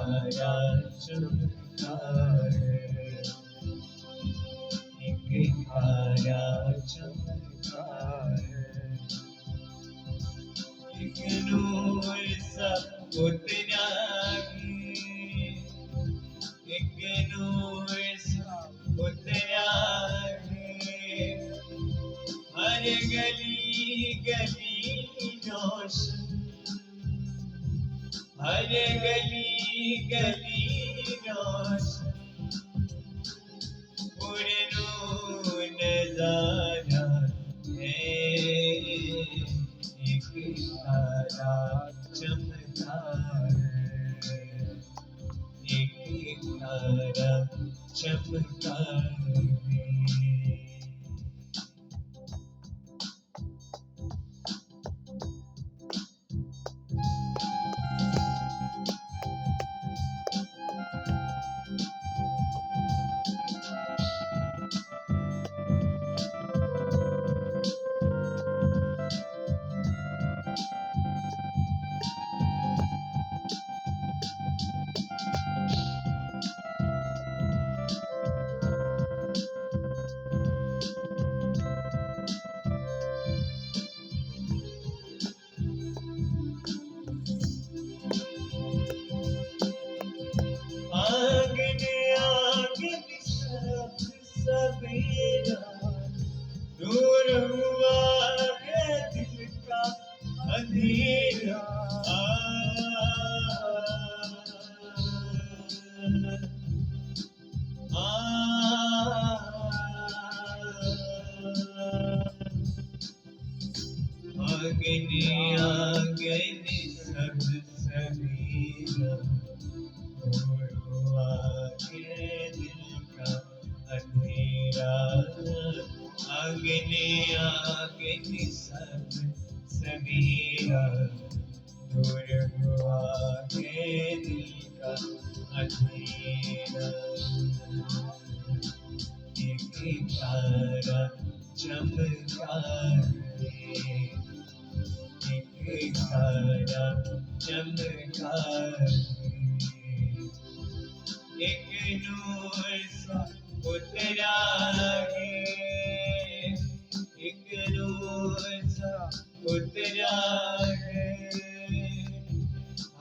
तारा चमका है, एक तारा चमका है, एक नूर सा उतरा है, एक नूर सा उतरा है, हर गली गली रोशन, हर गली गली रोशन, पुरनूर नजारा है, एक तारा चमका है, एक तारा चमका है। आंगन आंगन सब सवेरा, दूर हुआ है दिल का अंधेरा। आंगन आंगन सब सवेरा, दूर हुआ है दिल का अंधेरा। आंगन आंगन सब सवेरा, दूर हुआ है दिल का अंधेरा। एक तारा चमका है, एक तारा चमका है, एक नूर सा उतरा है, एक नूर सा उतरा है,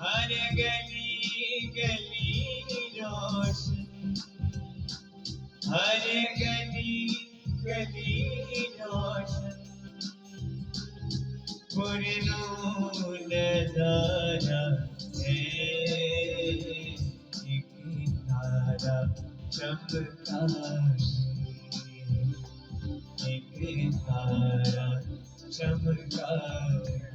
हर गली गली रोशन, हर गली गली रोशन, पुरनूर नजारा है, एक तारा चमका है, एक तारा चमका है।